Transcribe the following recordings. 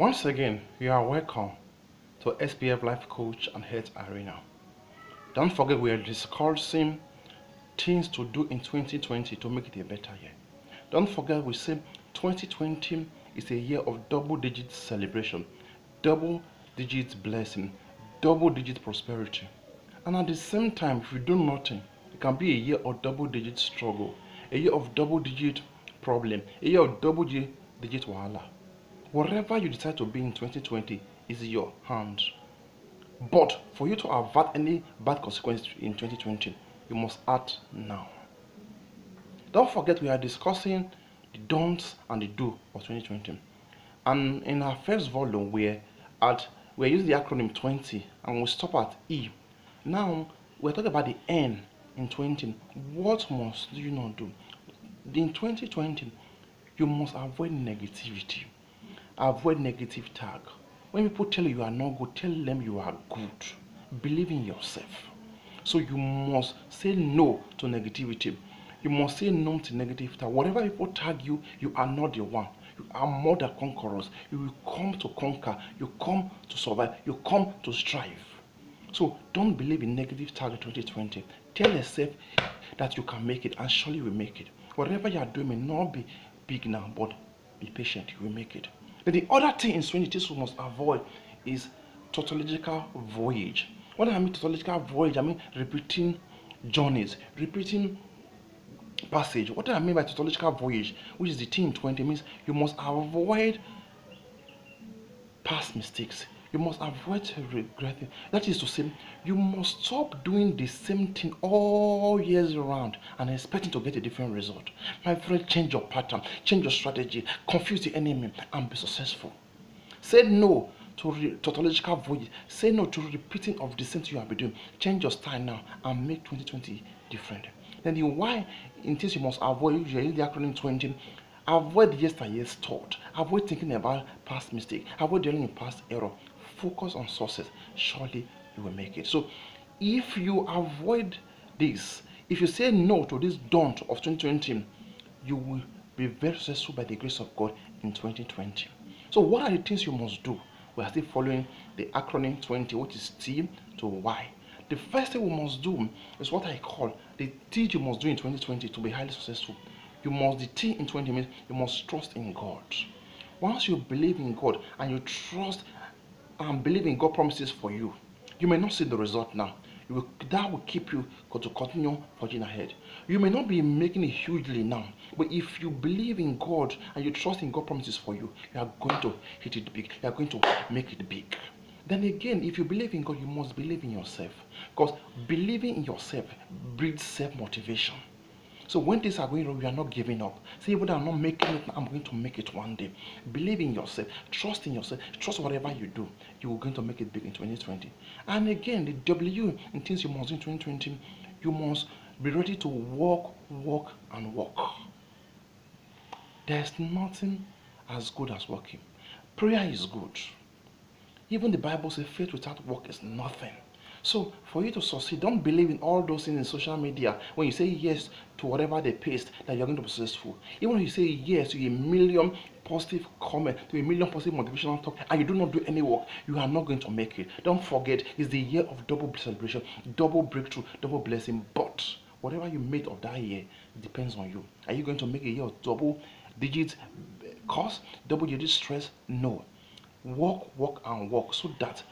Once again, you are welcome to SPF Life Coach and Health Arena. Don't forget we are discussing things to do in 2020 to make it a better year. Don't forget we say 2020 is a year of double-digit celebration, double-digit blessing, double-digit prosperity. And at the same time, if you do nothing, it can be a year of double-digit struggle, a year of double-digit problem, a year of double-digit wahala. Whatever you decide to be in 2020 is your hands. But for you to avert any bad consequences in 2020, you must act now. Don't forget we are discussing the don'ts and the do of 2020. And in our first volume, we're using the acronym 20 and we stop at E. Now we're talking about the N in 20. What must you not do? In 2020, you must avoid negativity. Avoid negative tag. When people tell you are not good, tell them you are good. Believe in yourself. So you must say no to negativity. You must say no to negative tag. Whatever people tag you, you are not the one. You are more than conquerors. You will come to conquer. You come to survive. You come to strive. So don't believe in negative tag in 2020. Tell yourself that you can make it, and surely you will make it. Whatever you are doing may not be big now, but be patient. You will make it. Then the other thing in 2020 we must avoid is tautological voyage. When I mean tautological voyage, I mean repeating journeys, repeating passage. What do I mean by tautological voyage, which is the thing in 20, means you must avoid past mistakes. You must avoid regretting. That is to say, you must stop doing the same thing all years around and expecting to get a different result. My friend, change your pattern, change your strategy, confuse the enemy, and be successful. Say no to tautological voyage. Say no to repeating of the same thing you have been doing. Change your style now and make 2020 different. Then the why in things you must avoid, usually the acronym 20. Avoid yesterday's thought. Avoid thinking about past mistake. Avoid dwelling in past error. Focus on success. Surely you will make it. So if you avoid this, if you say no to this don't of 2020, you will be very successful by the grace of God in 2020. So what are the things you must do? We are still following the acronym 20, which is T to Y. The first thing we must do is what I call the thing you must do in 2020 to be highly successful. The T in 20 means you must trust in God. Once you believe in God and you trust and believe in God's promises for you, you may not see the result now. That will keep you to continue forging ahead. You may not be making it hugely now, but if you believe in God and you trust in God's promises for you, you are going to hit it big. You are going to make it big. Then again, if you believe in God, you must believe in yourself. Because believing in yourself breeds self-motivation. So when things are going wrong, you are not giving up. Say, even though I'm not making it, I'm going to make it one day. Believe in yourself. Trust in yourself. Trust whatever you do. You are going to make it big in 2020. And again, the W in things you must do in 2020, you must be ready to walk, and walk. There's nothing as good as walking. Prayer is good. Even the Bible says faith without work is nothing. So for you to succeed, don't believe in all those things in social media. When you say yes to whatever they paste, that you're going to be successful. Even when you say yes to a million positive comments, to a million positive motivational talk, and you do not do any work, you are not going to make it. Don't forget, it's the year of double celebration, double breakthrough, double blessing. But whatever you made of that year depends on you. Are you going to make a year of double digit cost, double digit stress? No. Work, and work so that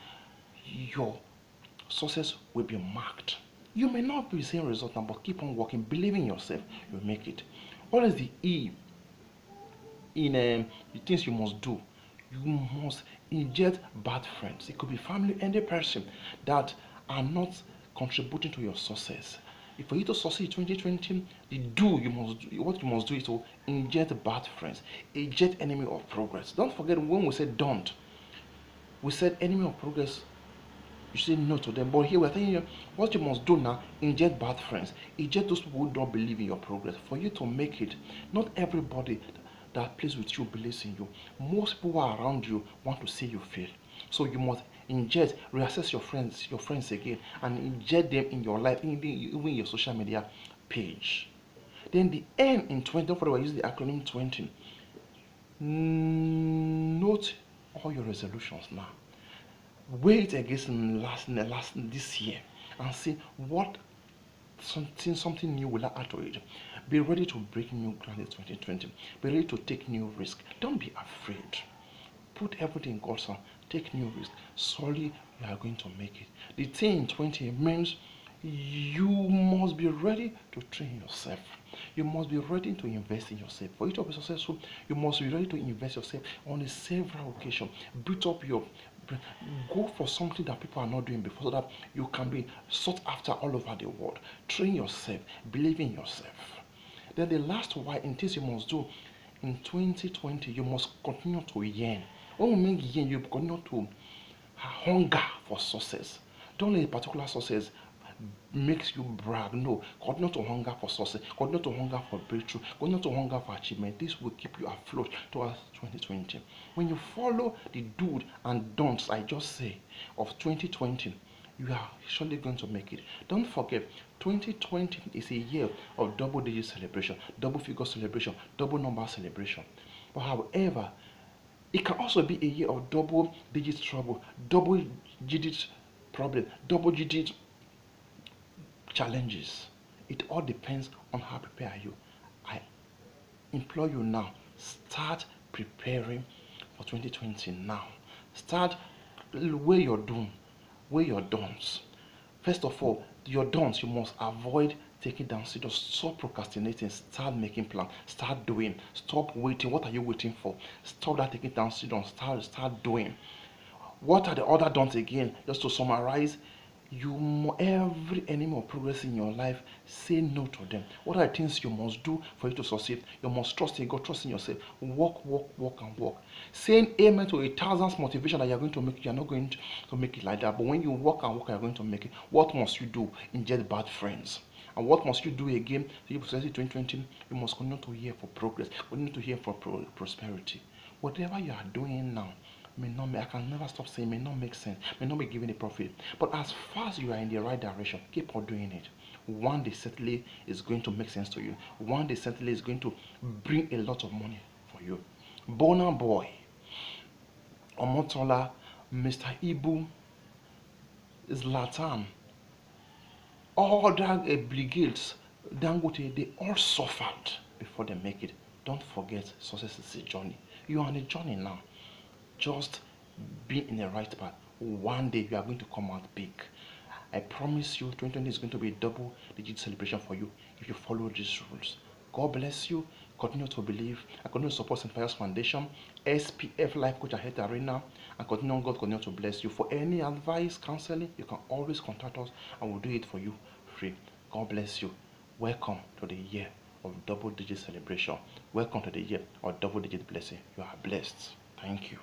your success will be marked. You may not be seeing results now, but keep on working, believe in yourself, you'll make it. What is the E in the things you must do? You must inject bad friends. It could be family, any person that are not contributing to your success. If for you to succeed in 2020, what you must do is to inject bad friends, inject enemy of progress. Don't forget when we said don't, we said enemy of progress, you say no to them. But here we're telling you what you must do now: inject bad friends, inject those people who don't believe in your progress. For you to make it, not everybody that plays with you believes in you. Most people who are around you want to see you fail. So you must inject, reassess your friends again, and inject them in your life, even your social media page. Then the N in 20, don't forget I use the acronym 20. Note all your resolutions now. Wait against this year and see what something new will add to it. Be ready to break new ground in 2020. Be ready to take new risk. Don't be afraid. Put everything in God's hand. Take new risk. Surely you are going to make it. The thing in 20 means you must be ready to train yourself. You must be ready to invest in yourself. For you to be successful, you must be ready to invest yourself on a several occasions. Build up your go for something that people are not doing before so that you can be sought after all over the world. Train yourself, believe in yourself. Then the last why in things you must do in 2020, you must continue to yearn. When we mean yearn, you continue to hunger for success. Don't let a particular success makes you brag. No, continue to hunger for success, continue to hunger for breakthrough, continue to hunger for achievement. This will keep you afloat towards 2020. When you follow the do's and don'ts I just say of 2020, you are surely going to make it. Don't forget, 2020 is a year of double digit celebration, double figure celebration, double number celebration. But however, it can also be a year of double digit trouble, double digit problem, double digit challenges. It all depends on how prepared you. I implore you now, start preparing for 2020 now. Start where you're doing, where you're don'ts. First of all, your don'ts, you must avoid taking down serious. Stop procrastinating, start making plans, start doing, stop waiting. What are you waiting for? Stop that taking down serious, start doing. What are the other don'ts again? Just to summarize, every enemy of progress in your life, say no to them. What are the things you must do for you to succeed? You must trust in God, trust in yourself. Walk, and walk. Saying amen to 1,000 motivation that you're going to make, you're not going to make it like that. But when you walk and walk, you're going to make it. What must you do? Inject bad friends. And what must you do again to you succeed in 2020? You must continue to hear for progress. Continue to hear for prosperity. Whatever you are doing now, I can never stop saying may not make sense, may not be giving a profit. But as far as you are in the right direction, keep on doing it. One day certainly is going to make sense to you. One day certainly is going to bring a lot of money for you. Bona Boy, Omotola, Mr. Ibu, Zlatan, all that brigades, Dangote, they all suffered before they make it. Don't forget, success is a journey. You are on a journey now. Just be in the right path. One day you are going to come out big. I promise you 2020 is going to be a double digit celebration for you if you follow these rules. God bless you. Continue to believe and continue to support St. Pius Foundation, SPF Life Coach at Arena, and continue to bless you. For any advice, counseling, you can always contact us and we'll do it for you free. God bless you. Welcome to the year of double digit celebration. Welcome to the year of double digit blessing. You are blessed. Thank you.